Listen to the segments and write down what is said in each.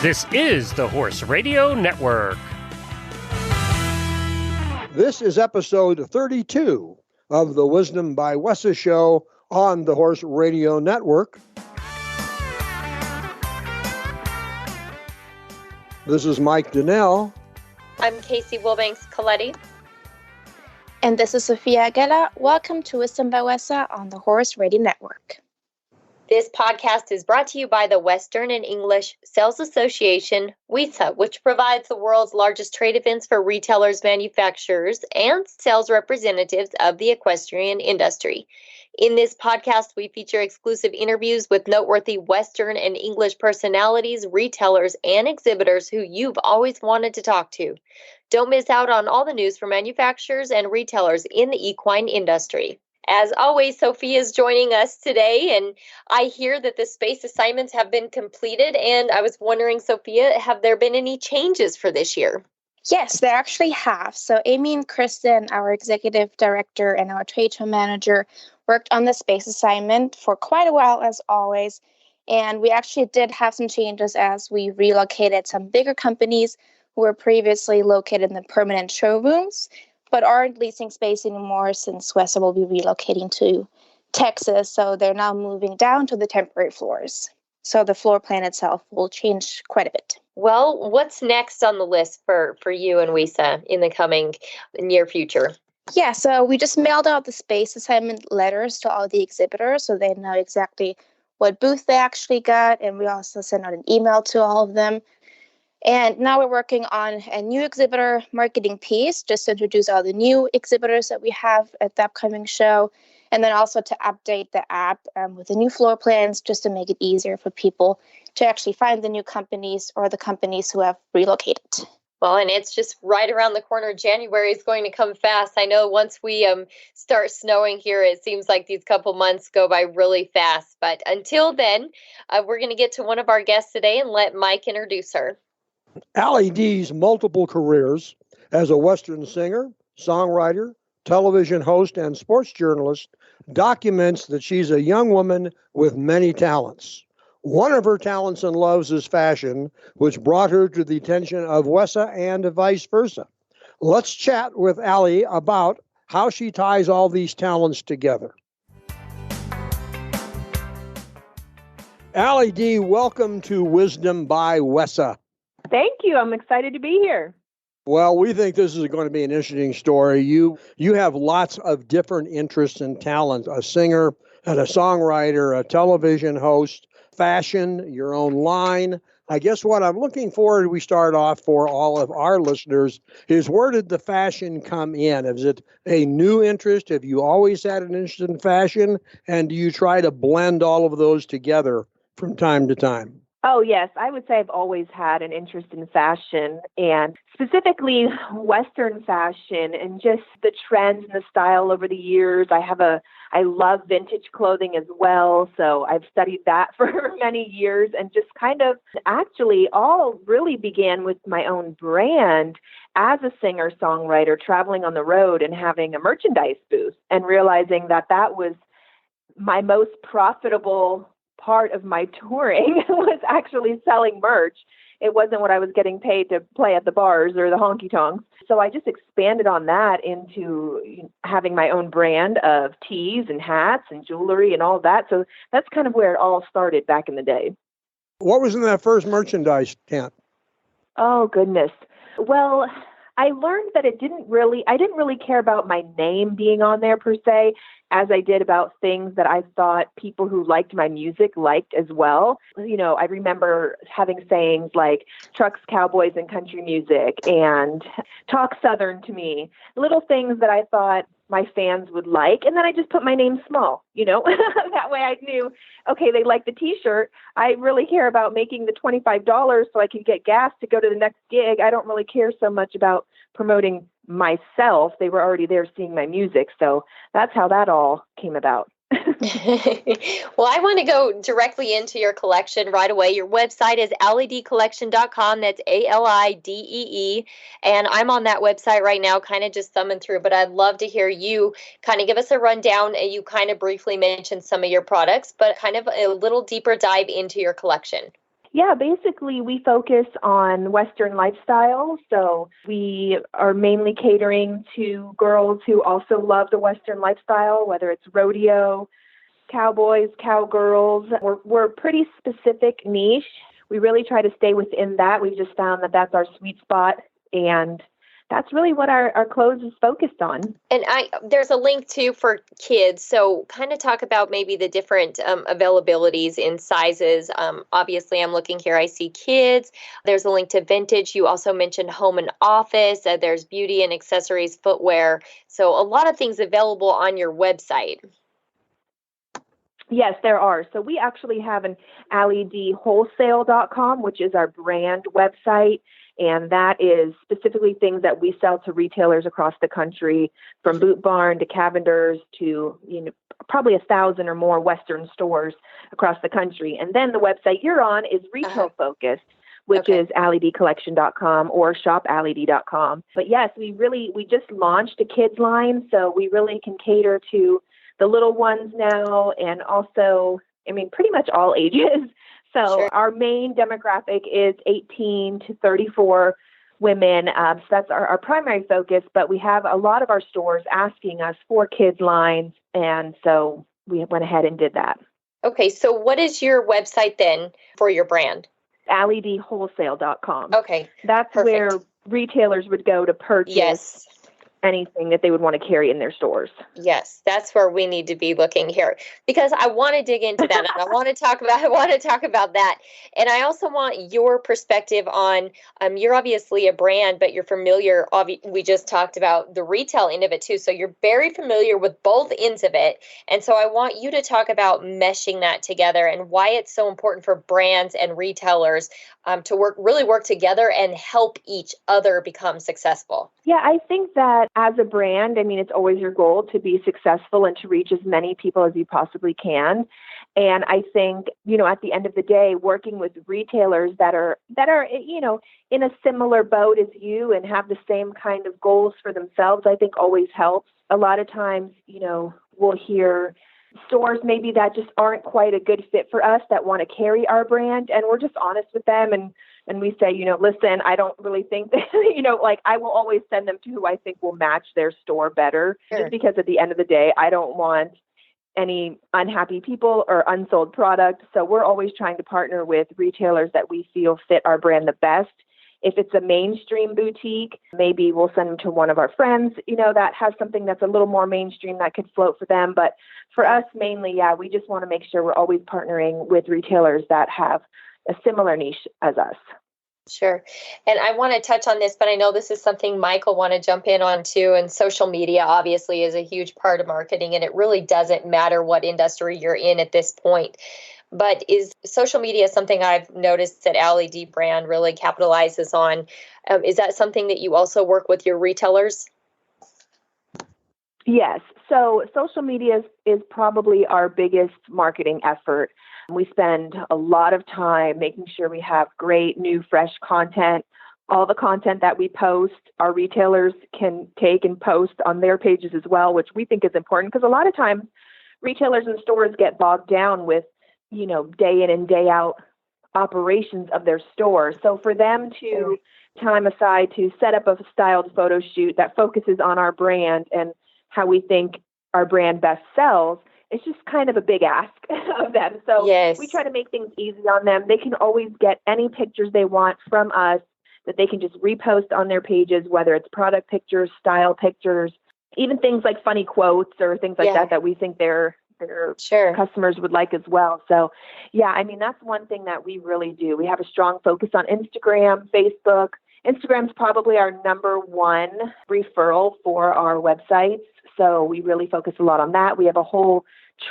This is the Horse Radio Network. This is episode 32 of the Wisdom by Wesa show on the Horse Radio Network. This is Mike Donnell. I'm Casey Wilbanks-Coletti. And this is Sophia Aguila. Welcome to Wisdom by Wesa on the Horse Radio Network. This podcast is brought to you by the Western and English Sales Association, Wesa, which provides the world's largest trade events for retailers, manufacturers, and sales representatives of the equestrian industry. In this podcast, we feature exclusive interviews with noteworthy Western and English personalities, retailers, and exhibitors who you've always wanted to talk to. Don't miss out on all the news from manufacturers and retailers in the equine industry. As always, Sophia is joining us today, and I hear that the space assignments have been completed, and I was wondering, Sophia, have there been any changes for this year? Yes, there actually have. So Amy and Kristen, our executive director and our trade show manager, worked on the space assignment for quite a while, as always, and we actually did have some changes as we relocated some bigger companies who were previously located in the permanent showrooms, but aren't leasing space anymore since Wesa will be relocating to Texas. So they're now moving down to the temporary floors. So the floor plan itself will change quite a bit. Well, what's next on the list for you and Wesa in the coming near future? Yeah, so we just mailed out the space assignment letters to all the exhibitors so they know exactly what booth they actually got. And we also sent out an email to all of them. And now we're working on a new exhibitor marketing piece just to introduce all the new exhibitors that we have at the upcoming show. And then also to update the app with the new floor plans just to make it easier for people to actually find the new companies or the companies who have relocated. Well, and it's just right around the corner. January is going to come fast. I know once we start snowing here, it seems like these couple months go by really fast. But until then, we're going to get to one of our guests today and let Mike introduce her. Ali Dee's multiple careers as a Western singer, songwriter, television host, and sports journalist documents that she's a young woman with many talents. One of her talents and loves is fashion, which brought her to the attention of Wesa and vice versa. Let's chat with Ali about how she ties all these talents together. Ali Dee, welcome to Wisdom by Wesa. Thank you. I'm excited to be here. Well, we think this is going to be an interesting story. You have lots of different interests and talents, a singer and a songwriter, a television host, fashion, your own line. I guess what I'm looking for, we start off for all of our listeners, is where did the fashion come in? Is it a new interest? Have you always had an interest in fashion? And do you try to blend all of those together from time to time? Oh, yes. I would say I've always had an interest in fashion and specifically Western fashion and just the trends and the style over the years. I love vintage clothing as well. So I've studied that for many years and just kind of actually all really began with my own brand as a singer-songwriter traveling on the road and having a merchandise booth and realizing that that was my most profitable part of my touring was actually selling merch. It wasn't what I was getting paid to play at the bars or the honky tonks. So I just expanded on that into having my own brand of tees and hats and jewelry and all that. So that's kind of where it all started back in the day. What was in that first merchandise tent? Oh, goodness. Well, I learned that I didn't really care about my name being on there per se, as I did about things that I thought people who liked my music liked as well. You know, I remember having sayings like trucks, cowboys, and country music and talk Southern to me, little things that I thought my fans would like. And then I just put my name small, that way I knew, okay, they like the t-shirt. I really care about making the $25 so I can get gas to go to the next gig. I don't really care so much about promoting myself. They were already there seeing my music. So that's how that all came about. Well, I want to go directly into your collection right away. Your website is alideecollection.com. That's ALIDEE. And I'm on that website right now, kind of just thumbing through, but I'd love to hear you kind of give us a rundown. You kind of briefly mentioned some of your products, but kind of a little deeper dive into your collection. Yeah, basically we focus on Western lifestyle. So we are mainly catering to girls who also love the Western lifestyle, whether it's rodeo, cowboys, cowgirls. We're pretty specific niche. We really try to stay within that. We've just found that that's our sweet spot, and that's really what our clothes is focused on. And there's a link too for kids. So kind of talk about maybe the different availabilities in sizes. Obviously, I'm looking here. I see kids. There's a link to vintage. You also mentioned home and office. There's beauty and accessories, footwear. So a lot of things available on your website. Yes, there are. So we actually have an Ali Dee wholesale.com, which is our brand website. And that is specifically things that we sell to retailers across the country, from Boot Barn to Cavender's to, probably 1,000 or more Western stores across the country. And then the website you're on is retail focused, which is alideecollection.com or shopalidee.com. But yes, we just launched a kids line, so we really can cater to the little ones now, and also, pretty much all ages. So our main demographic is 18 to 34 women. So that's our primary focus, but we have a lot of our stores asking us for kids lines. And so we went ahead and did that. Okay. So what is your website then for your brand? alideewholesale.com. Okay. That's where retailers would go to purchase anything that they would want to carry in their stores. Yes, that's where we need to be looking here, because I want to dig into that and I want to talk about that. And I also want your perspective on, you're obviously a brand, but you're familiar. We just talked about the retail end of it too. So you're very familiar with both ends of it. And so I want you to talk about meshing that together and why it's so important for brands and retailers to work together and help each other become successful. Yeah, I think that as a brand, it's always your goal to be successful and to reach as many people as you possibly can. And I think, at the end of the day, working with retailers that are, in a similar boat as you and have the same kind of goals for themselves, I think always helps. A lot of times, we'll hear stores maybe that just aren't quite a good fit for us that want to carry our brand, and we're just honest with them and we say, listen, I don't really think that, I will always send them to who I think will match their store better, just because at the end of the day, I don't want any unhappy people or unsold product. So we're always trying to partner with retailers that we feel fit our brand the best. If it's a mainstream boutique, maybe we'll send them to one of our friends, that has something that's a little more mainstream that could float for them. But for us, mainly, we just want to make sure we're always partnering with retailers that have a similar niche as us. Sure. And I want to touch on this, but I know this is something Mike will want to jump in on too. And social media obviously is a huge part of marketing, and it really doesn't matter what industry you're in at this point. But is social media something I've noticed that Ali Dee brand really capitalizes on? Is that something that you also work with your retailers? Yes. So social media is probably our biggest marketing effort. We spend a lot of time making sure we have great, new, fresh content. All the content that we post, our retailers can take and post on their pages as well, which we think is important, because a lot of times retailers and stores get bogged down with, day in and day out operations of their store. So for them to time aside to set up a styled photo shoot that focuses on our brand and how we think our brand best sells, it's just kind of a big ask of them. So we try to make things easy on them. They can always get any pictures they want from us that they can just repost on their pages, whether it's product pictures, style pictures, even things like funny quotes or things like that we think their customers would like as well. So that's one thing that we really do. We have a strong focus on Instagram, Facebook. Instagram's probably our number one referral for our websites. So we really focus a lot on that. We have a whole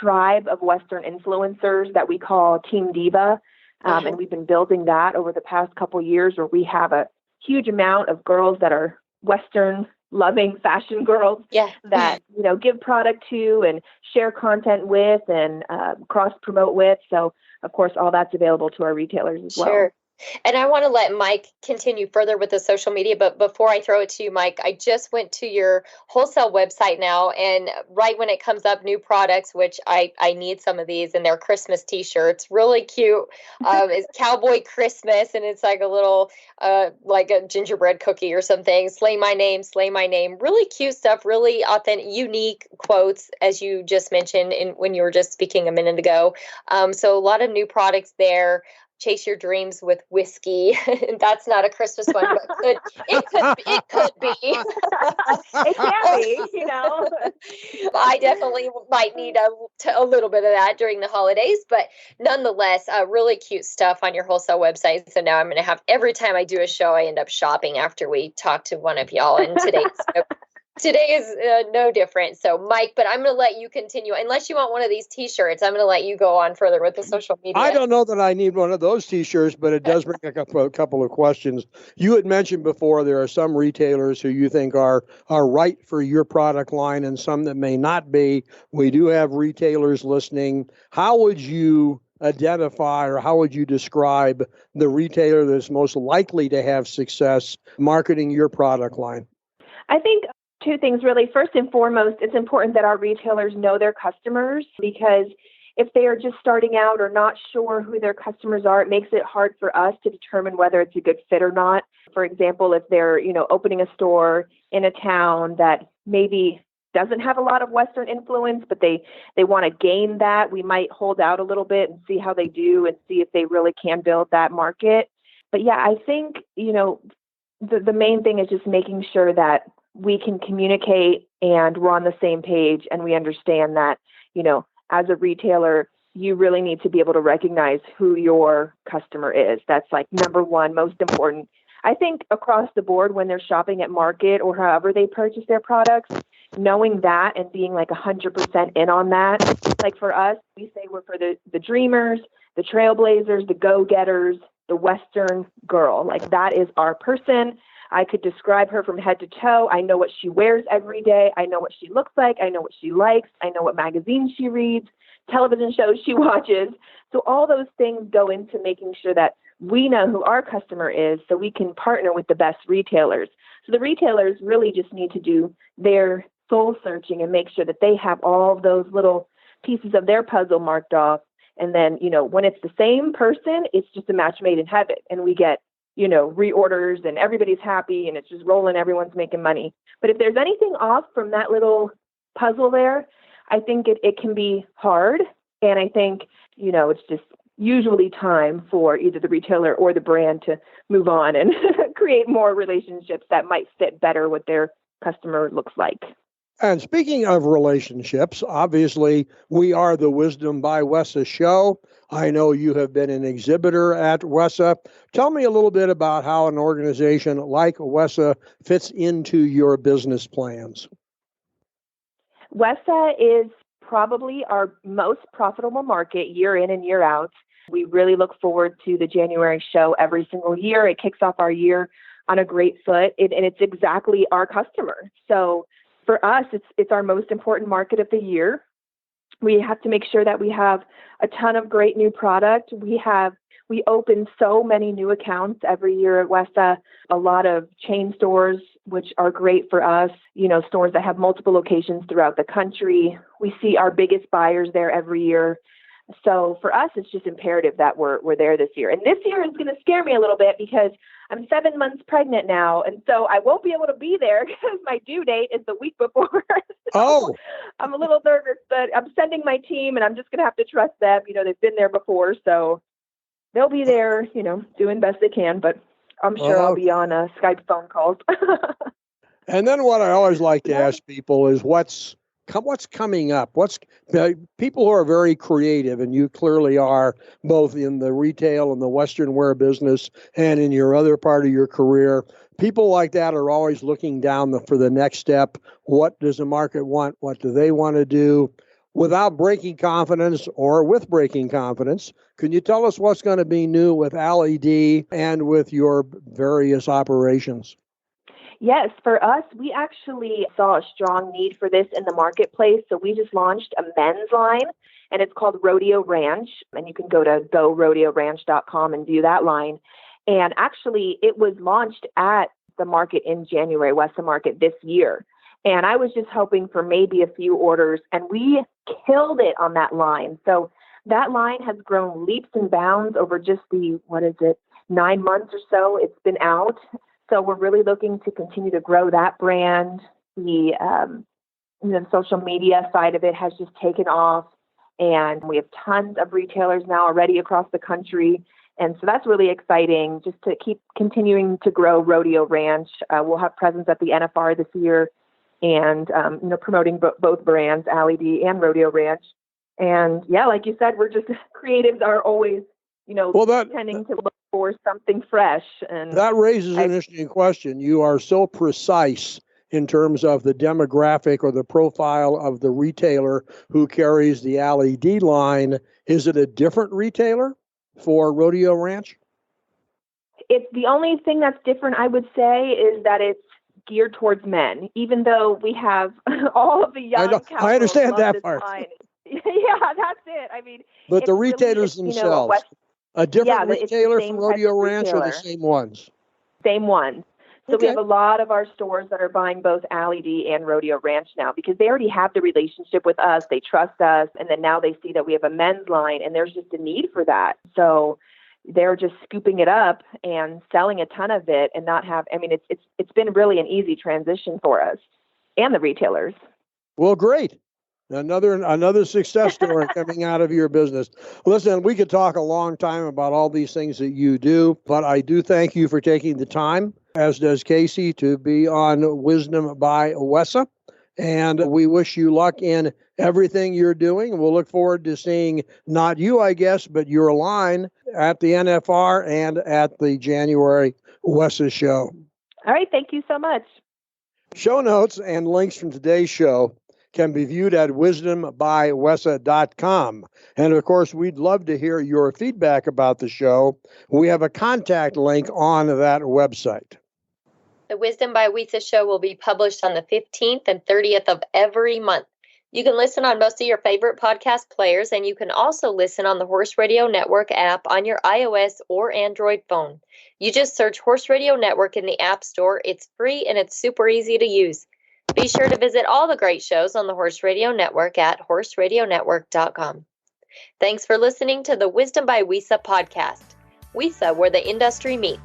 tribe of Western influencers that we call Team Diva. And we've been building that over the past couple years, where we have a huge amount of girls that are Western loving fashion girls that, give product to and share content with and cross promote with. So of course, all that's available to our retailers as well. Sure. And I want to let Mike continue further with the social media, but before I throw it to you, Mike, I just went to your wholesale website now, and right when it comes up, new products, which I need some of these, and they're Christmas T-shirts, really cute. It's Cowboy Christmas, and it's like a little, like a gingerbread cookie or something. Slay my name, slay my name. Really cute stuff, really authentic, unique quotes, as you just mentioned when you were just speaking a minute ago. So a lot of new products there. Chase your dreams with whiskey. That's not a Christmas one, but it could be. It can be, I definitely might need a little bit of that during the holidays, but nonetheless, really cute stuff on your wholesale website. So now I'm going to have, every time I do a show, I end up shopping after we talk to one of y'all. And today is no different. So, Mike, but I'm going to let you continue. Unless you want one of these T-shirts, I'm going to let you go on further with the social media. I don't know that I need one of those T-shirts, but it does bring a couple of questions. You had mentioned before there are some retailers who you think are right for your product line and some that may not be. We do have retailers listening. How would you identify, or how would you describe the retailer that's most likely to have success marketing your product line? I think two things really. First and foremost, it's important that our retailers know their customers, because if they are just starting out or not sure who their customers are, it makes it hard for us to determine whether it's a good fit or not. For example, if they're, opening a store in a town that maybe doesn't have a lot of Western influence, but they want to gain that, we might hold out a little bit and see how they do and see if they really can build that market. But yeah, I think, the main thing is just making sure that we can communicate and we're on the same page, and we understand that, as a retailer, you really need to be able to recognize who your customer is. That's like number one, most important. I think across the board, when they're shopping at market or however they purchase their products, knowing that and being like 100% in on that. Like for us, we say we're for the dreamers, the trailblazers, the go-getters, the Western girl. Like that is our person. I could describe her from head to toe. I know what she wears every day. I know what she looks like. I know what she likes. I know what magazines she reads, television shows she watches. So all those things go into making sure that we know who our customer is so we can partner with the best retailers. So the retailers really just need to do their soul searching and make sure that they have all of those little pieces of their puzzle marked off. And then, when it's the same person, it's just a match made in heaven. And we get reorders and everybody's happy and it's just rolling, everyone's making money. But if there's anything off from that little puzzle there, I think it can be hard. And I think, it's just usually time for either the retailer or the brand to move on and create more relationships that might fit better what their customer looks like. And speaking of relationships, obviously we are the Wisdom by Wesa show. I know you have been an exhibitor at Wesa. Tell me a little bit about how an organization like Wesa fits into your business plans. Wesa is probably our most profitable market year in and year out. We really look forward to the January show every single year. It kicks off our year on a great foot, and it's exactly our customer. So for us, it's our most important market of the year. We have to make sure that we have a ton of great new product. We open so many new accounts every year at Wesa, a lot of chain stores, which are great for us, stores that have multiple locations throughout the country. We see our biggest buyers there every year. So for us, it's just imperative that we're there this year. And this year is going to scare me a little bit because I'm 7 months pregnant now. And so I won't be able to be there because my due date is the week before. So I'm a little nervous, but I'm sending my team and I'm just going to have to trust them. They've been there before. So they'll be there, doing best they can. But I'm sure I'll be on Skype phone calls. And then what I always like to ask people is what's coming up? People who are very creative, and you clearly are, both in the retail and the Western wear business and in your other part of your career. People like that are always looking down for the next step. What does the market want? What do they want to do? Without breaking confidence or with breaking confidence, can you tell us what's going to be new with Ali Dee and with your various operations? Yes, for us, we actually saw a strong need for this in the marketplace. So we just launched a men's line, and it's called Rodeo Ranch. And you can go to gorodeoranch.com and view that line. And actually, it was launched at the market in January, Wesa Market this year. And I was just hoping for maybe a few orders, and we killed it on that line. So that line has grown leaps and bounds over just the, 9 months or so it's been out. So we're really looking to continue to grow that brand. The social media side of it has just taken off, and we have tons of retailers now already across the country. And so that's really exciting, just to keep continuing to grow Rodeo Ranch. We'll have presence at the NFR this year, and promoting both brands, Ali Dee and Rodeo Ranch. And yeah, like you said, we're just creatives are always, tending to look for something fresh. And that raises an interesting question. You are so precise in terms of the demographic or the profile of the retailer who carries the Ali Dee line. Is it a different retailer for Rodeo Ranch? It's the only thing that's different, I would say, is that it's geared towards men, even though we have all of the young I understand that part. Line. Yeah, that's it. I mean, but the retailers themselves, a different retailer from Rodeo Ranch or the same ones? Same ones. So we have a lot of our stores that are buying both Ali Dee and Rodeo Ranch now because they already have the relationship with us. They trust us. And then now they see that we have a men's line, and there's just a need for that. So they're just scooping it up and selling a ton of it and it's been really an easy transition for us and the retailers. Well, great. Another success story coming out of your business. Listen, we could talk a long time about all these things that you do, but I do thank you for taking the time, as does Casey, to be on Wisdom by Wesa. And we wish you luck in everything you're doing. We'll look forward to seeing not you, I guess, but your line at the NFR and at the January Wesa show. All right. Thank you so much. Show notes and links from today's show can be viewed at wisdombywesa.com. And of course, we'd love to hear your feedback about the show. We have a contact link on that website. The Wisdom by Wesa show will be published on the 15th and 30th of every month. You can listen on most of your favorite podcast players, and you can also listen on the Horse Radio Network app on your iOS or Android phone. You just search Horse Radio Network in the App Store. It's free and it's super easy to use. Be sure to visit all the great shows on the Horse Radio Network at horseradionetwork.com. Thanks for listening to the Wisdom by Wesa podcast. Wesa, where the industry meets.